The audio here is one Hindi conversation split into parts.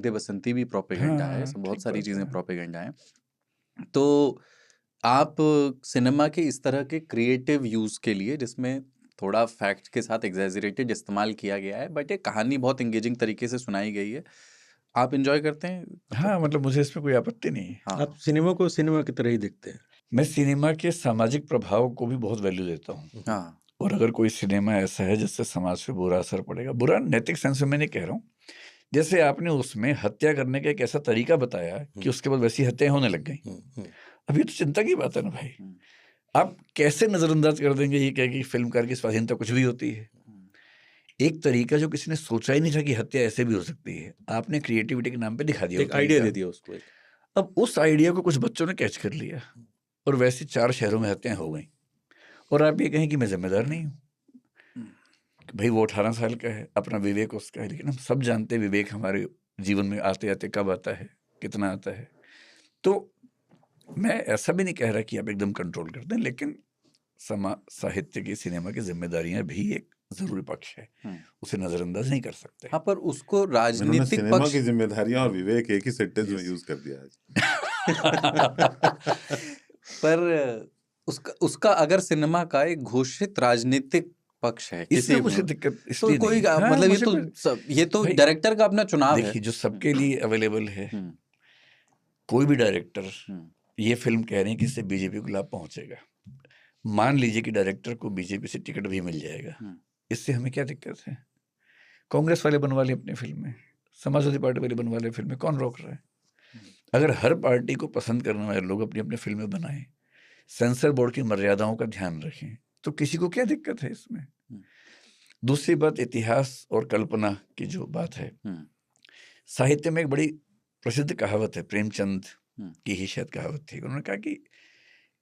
दे बसंती भी प्रोपेगेंडा है, हाँ, सब बहुत ठीक सारी बात चीज़ें है। प्रोपेगेंडा हैं। तो आप सिनेमा के इस तरह के क्रिएटिव यूज़ के लिए जिसमें थोड़ा फैक्ट के साथ एग्ज़ैजरेटेड इस्तेमाल किया गया है, बट ये कहानी बहुत एंगेजिंग तरीके से सुनाई गई है, आप एन्जॉय करते हैं? मतलब हाँ, मतलब मुझे इसमें कोई आपत्ति नहीं है। हाँ, आप सिनेमा को सिनेमा की तरह ही देखते हैं। मैं सिनेमा के सामाजिक प्रभाव को भी बहुत वैल्यू देता हूँ। हाँ, और अगर कोई सिनेमा ऐसा है जिससे समाज पे बुरा असर पड़ेगा, बुरा नैतिक सेंस में मैं नहीं कह रहा हूँ, जैसे आपने उसमें हत्या करने का एक ऐसा तरीका बताया कि उसके बाद वैसी हत्याएं होने लग गई। अब ये तो चिंता की बात है ना भाई। हुँ, आप कैसे नजरअंदाज कर देंगे ये कह कि फिल्मकार की स्वाधीनता कुछ भी होती है। हुँ, एक तरीका जो किसी ने सोचा ही नहीं था कि हत्या ऐसे भी हो सकती है, आपने क्रिएटिविटी के नाम पे दिखा दिया वो एक आइडिया तरीका। दे दिया उसको एक। अब उस आइडिया को कुछ बच्चों ने कैच कर लिया और वैसे 4 शहरों में हत्याएं हो गई। और आप ये कहें कि मैं जिम्मेदार नहीं हूँ हुँ, कि भाई वो 18 साल का है, अपना विवेक उसका है, लेकिन हम सब जानते हैं विवेक हमारे जीवन में आते आते कब आता है, कितना आता है। तो मैं ऐसा भी नहीं कह रहा कि आप एकदम कंट्रोल कर दें, लेकिन साहित्य की सिनेमा की जिम्मेदारियां भी एक जरूरी पक्ष है, हुँ। उसे नजरअंदाज नहीं कर सकते। हाँ, पर उसको इन्होंने राजनीतिक सिनेमा पक्ष की जिम्मेदारियां और विवेक एक ही सेंटेंस में Yes. यूज कर दिया आज। पर उसका उसका अगर सिनेमा का एक घोषित राजनीतिक पक्ष है इसमें किसी मुझे दिक्कत तो इसलिए नहीं कोई है। हाँ, मतलब मुझे कोई ये तो भाई डायरेक्टर का अपना चुनाव है। देखिए जो सबके लिए अवेलेबल है, हुँ, कोई भी डायरेक्टर हुँ, ये फिल्म कह रहे हैं कि इससे बीजेपी को लाभ पहुंचेगा, मान लीजिए कि डायरेक्टर को बीजेपी से टिकट भी मिल जाएगा, हुँ, इससे हमें क्या दिक्कत है? कांग्रेस वाले बनवा ले अपनी फिल्में, समाजवादी पार्टी वाले बनवा ले फिल्में, कौन रोक रहा है? अगर हर पार्टी को पसंद करने वाले लोग अपनी अपनी फिल्में बनाएं, सेंसर बोर्ड की मर्यादाओं का ध्यान रखें, तो किसी को क्या दिक्कत है इसमें? हुँ, दूसरी बात इतिहास और कल्पना की जो बात है, हुँ, साहित्य में एक बड़ी प्रसिद्ध कहावत है, प्रेमचंद हुँ, की ही शायद कहावत थी। उन्होंने कहा कि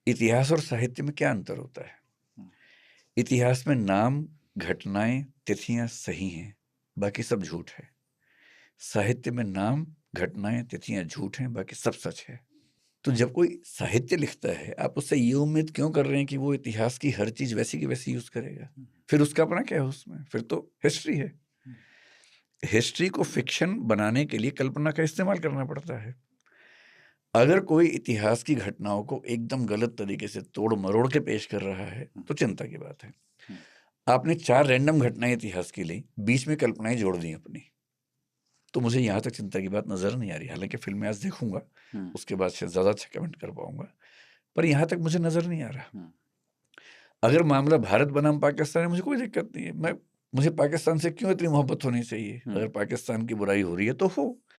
इतिहास और साहित्य में क्या अंतर होता है? हुँ, इतिहास में नाम, घटनाएं, तिथियां सही हैं, बाकी सब झूठ है। साहित्य में नाम, घटनाएं, तिथियां झूठ हैं, बाकी सब सच है। तो जब कोई साहित्य लिखता है, आप उससे ये उम्मीद क्यों कर रहे हैं कि वो इतिहास की हर चीज वैसी की वैसी यूज करेगा? फिर उसका अपना क्या है उसमें? फिर तो हिस्ट्री है। हिस्ट्री को फिक्शन बनाने के लिए कल्पना का इस्तेमाल करना पड़ता है। अगर कोई इतिहास की घटनाओं को एकदम गलत तरीके से तोड़ मरोड़ के पेश कर रहा है तो चिंता की बात है। आपने 4 रैंडम घटनाएं इतिहास की ली, बीच में कल्पनाएं जोड़ दी अपनी, तो मुझे यहाँ तक चिंता की बात नजर नहीं आ रही। हालांकि फिल्म आज देखूंगा, उसके बाद शायद ज्यादा अच्छा कमेंट कर पाऊंगा, पर यहाँ तक मुझे नजर नहीं आ रहा। अगर मामला भारत बनाम पाकिस्तान है, मुझे कोई दिक्कत नहीं है। मुझे पाकिस्तान से क्यों इतनी मोहब्बत होनी चाहिए? अगर पाकिस्तान की बुराई हो रही है तो हो,